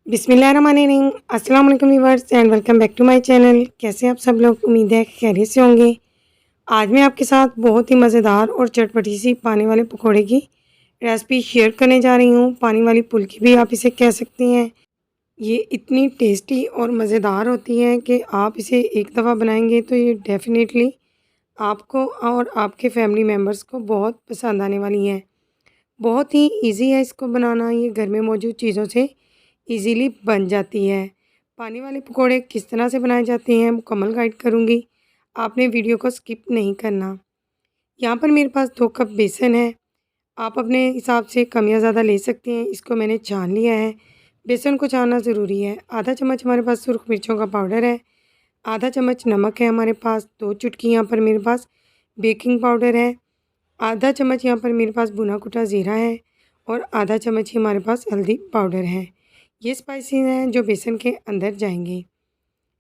बिस्मिल्लाहिर्रहमानिर्रहीम। अस्सलाम वालेकुम viewers and welcome back to my channel. कैसे हैं आप सब लोग? उम्मीद है कि खैरियत से होंगे। आज मैं आपके साथ बहुत ही मज़ेदार और चटपटी सी पानी वाले पकोड़े की रेसिपी शेयर करने जा रही हूँ। पानी वाली फुल्की भी आप इसे कह सकती हैं। ये इतनी टेस्टी और मज़ेदार होती है कि आप इसे एक दफ़ा बनाएंगे तो ये डेफ़िनेटली आपको और आपके फैमिली मेम्बर्स को बहुत पसंद आने वाली है। बहुत ही ईज़ी है इसको बनाना। ये घर में मौजूद चीज़ों से इजीली बन जाती है। पानी वाले पकोड़े किस तरह से बनाए जाते हैं मुकम्मल गाइड करूँगी। आपने वीडियो को स्किप नहीं करना। यहाँ पर मेरे पास 2 कप बेसन है। आप अपने हिसाब से कम या ज़्यादा ले सकते हैं। इसको मैंने छान लिया है। बेसन को छानना ज़रूरी है। आधा चम्मच हमारे पास सुरख मिर्चों का पाउडर है। आधा चम्मच नमक है हमारे पास। 2 चुटकी यहाँ पर मेरे पास बेकिंग पाउडर है। आधा चम्मच यहाँ पर मेरे पास भुना कुटा ज़ीरा है और आधा चम्मच ही हमारे पास हल्दी पाउडर है। ये स्पाइसेस हैं जो बेसन के अंदर जाएंगे।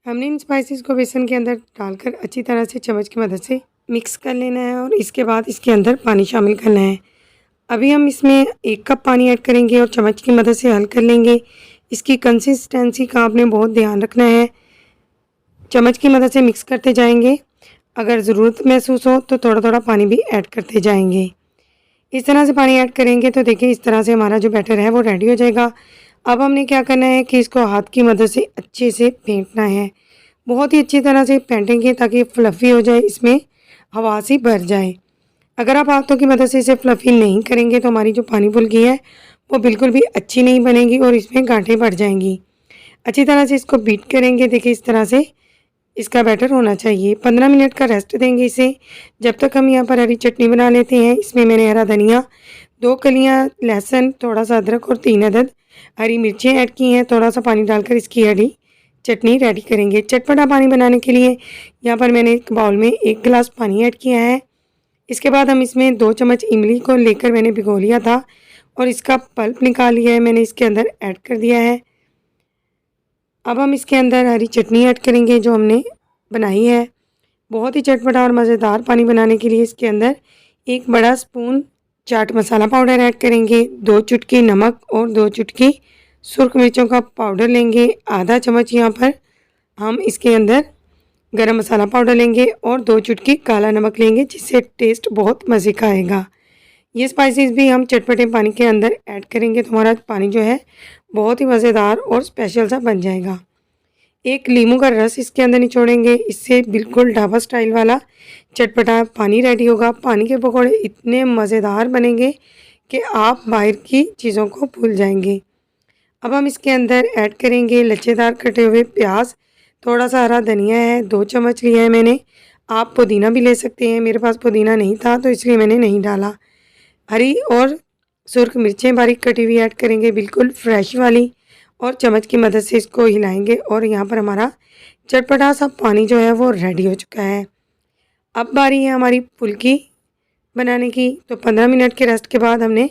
हमने इन स्पाइसेस को बेसन के अंदर डालकर अच्छी तरह से चम्मच की मदद से मिक्स कर लेना है और इसके बाद इसके अंदर पानी शामिल करना है। अभी हम इसमें 1 कप पानी ऐड करेंगे और चम्मच की मदद से हल कर लेंगे। इसकी कंसिस्टेंसी का आपने बहुत ध्यान रखना है। चम्मच की मदद से मिक्स करते जाएंगे। अगर ज़रूरत महसूस हो तो थोड़ा थोड़ा पानी भी ऐड करते जाएंगे। इस तरह से पानी ऐड करेंगे तो देखिए इस तरह से हमारा जो बैटर है वो रेडी हो जाएगा। अब हमने क्या करना है कि इसको हाथ की मदद से अच्छे से फेंटना है। बहुत ही अच्छी तरह से फेंटेंगे ताकि फ्लफ़ी हो जाए, इसमें हवा सी भर जाए। अगर आप हाथों की मदद से इसे फ्लफ़ी नहीं करेंगे तो हमारी जो पानी फुल्की है वो बिल्कुल भी अच्छी नहीं बनेगी और इसमें गांठें पड़ जाएंगी। अच्छी तरह से इसको बीट करेंगे। देखिए इस तरह से इसका बैटर होना चाहिए। 15 मिनट का रेस्ट देंगे इसे। जब तक हम यहाँ पर हरी चटनी बना लेते हैं। इसमें मैंने हरा धनिया, 2 कलियाँ लहसुन, थोड़ा सा अदरक और 3 अदद हरी मिर्चें ऐड की हैं। थोड़ा सा पानी डालकर इसकी हरी चटनी रेडी करेंगे। चटपटा पानी बनाने के लिए यहाँ पर मैंने एक बाउल में 1 गिलास पानी ऐड किया है। इसके बाद हम इसमें 2 चम्मच इमली को लेकर मैंने भिगो लिया था और इसका पल्प निकाल लिया है, मैंने इसके अंदर ऐड कर दिया है। अब हम इसके अंदर हरी चटनी ऐड करेंगे जो हमने बनाई है। बहुत ही चटपटा और मज़ेदार पानी बनाने के लिए इसके अंदर 1 बड़ा spoon chaat masala powder add करेंगे। 2 चुटकी नमक और 2 चुटकी सुर्ख मिर्चों का पाउडर लेंगे। आधा चम्मच यहाँ पर हम इसके अंदर गरम मसाला पाउडर लेंगे और 2 चुटकी काला नमक लेंगे जिससे टेस्ट बहुत मज़े का आएगा। ये स्पाइसेस भी हम चटपटे पानी के अंदर ऐड करेंगे तो हमारा पानी जो है बहुत ही मज़ेदार और स्पेशल सा बन जाएगा। 1 लीमू का रस इसके अंदर निचोड़ेंगे। इससे बिल्कुल ढाबा स्टाइल वाला चटपटा पानी रेडी होगा। पानी के पकौड़े इतने मज़ेदार बनेंगे कि आप बाहर की चीज़ों को भूल जाएंगे। अब हम इसके अंदर ऐड करेंगे लच्छेदार कटे हुए प्याज, थोड़ा सा हरा धनिया है, 2 चम्मच लिया है मैंने। आप पुदीना भी ले सकते हैं। मेरे पास पुदीना नहीं था तो इसलिए मैंने नहीं डाला। हरी और सुर्ख मिर्चें बारीक कटी हुई ऐड करेंगे, बिल्कुल फ्रेश वाली, और चम्मच की मदद से इसको हिलाएंगे और यहाँ पर हमारा चटपटा सा पानी जो है वो रेडी हो चुका है। अब बारी है हमारी फुल्की बनाने की। तो 15 मिनट के रेस्ट के बाद हमने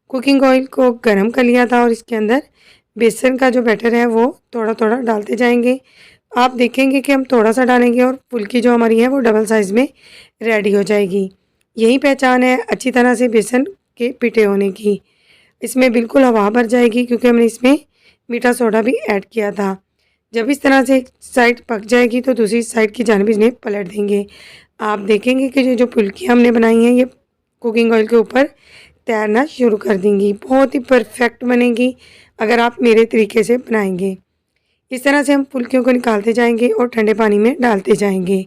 कुकिंग ऑयल को गरम कर लिया था और इसके अंदर बेसन का जो बैटर है वो थोड़ा थोड़ा डालते जाएंगे। आप देखेंगे कि हम थोड़ा सा डालेंगे और फुल्की जो हमारी है वो डबल साइज़ में रेडी हो जाएगी। यही पहचान है अच्छी तरह से बेसन के पिटे होने की। इसमें बिल्कुल हवा भर जाएगी क्योंकि हमने इसमें मीठा सोडा भी ऐड किया था। जब इस तरह से एक साइड पक जाएगी तो दूसरी साइड की जानिब इन्हें पलट देंगे। आप देखेंगे कि जो फुल्कियाँ हमने बनाई हैं ये कुकिंग ऑयल के ऊपर तैरना शुरू कर देंगी। बहुत ही परफेक्ट बनेगी अगर आप मेरे तरीके से बनाएंगे। इस तरह से हम फुल्कियों को निकालते जाएंगे और ठंडे पानी में डालते जाएंगे।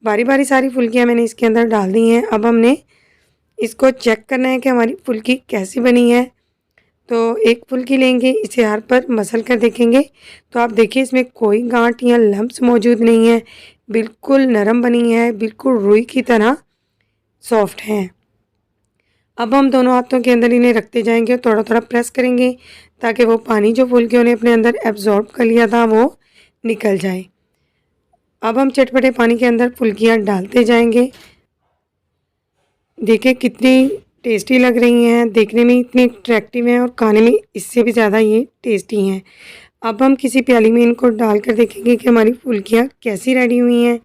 बारी बारी सारी फुल्कियाँ मैंने इसके अंदर डाल दी हैं। अब हमने इसको चेक करना है कि हमारी फुल्की कैसी बनी है। तो एक फुल्की लेंगे, इसे हाथ पर मसल कर देखेंगे तो आप देखिए इसमें कोई गांठ या लम्प्स मौजूद नहीं है। बिल्कुल नरम बनी है, बिल्कुल रुई की तरह सॉफ्ट है। अब हम दोनों हाथों के अंदर इन्हें रखते जाएंगे और थोड़ा थोड़ा प्रेस करेंगे ताकि वो पानी जो फुल्कियों ने अपने अंदर एब्जॉर्ब कर लिया था वो निकल जाए। अब हम चटपटे पानी के अंदर फुल्कियाँ डालते जाएंगे। देखिए कितनी टेस्टी लग रही हैं, देखने में इतनी अट्रैक्टिव हैं और खाने में इससे भी ज़्यादा ये टेस्टी हैं। अब हम किसी प्याली में इनको डालकर देखेंगे कि हमारी फुल्कियाँ कैसी रेडी हुई हैं।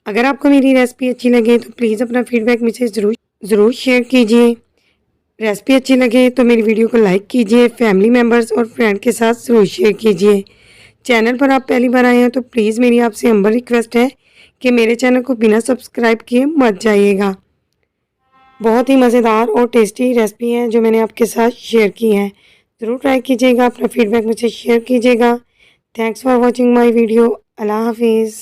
अगर आपको मेरी रेसिपी अच्छी लगे तो प्लीज़ अपना फीडबैक मुझसे ज़रूर शेयर कीजिए। रेसिपी अच्छी लगे तो मेरी वीडियो को लाइक कीजिए, फैमिली मेम्बर्स और फ्रेंड के साथ ज़रूर शेयर कीजिए। चैनल पर आप पहली बार आए हैं तो प्लीज़ मेरी आपसे हम्बल रिक्वेस्ट है कि मेरे चैनल को बिना सब्सक्राइब किए मत जाइएगा। बहुत ही मज़ेदार और टेस्टी रेसिपी है जो मैंने आपके साथ शेयर की है। ज़रूर ट्राई कीजिएगा, अपना फीडबैक मुझसे शेयर कीजिएगा। Thanks for watching my video. अल्लाह हाफिज़।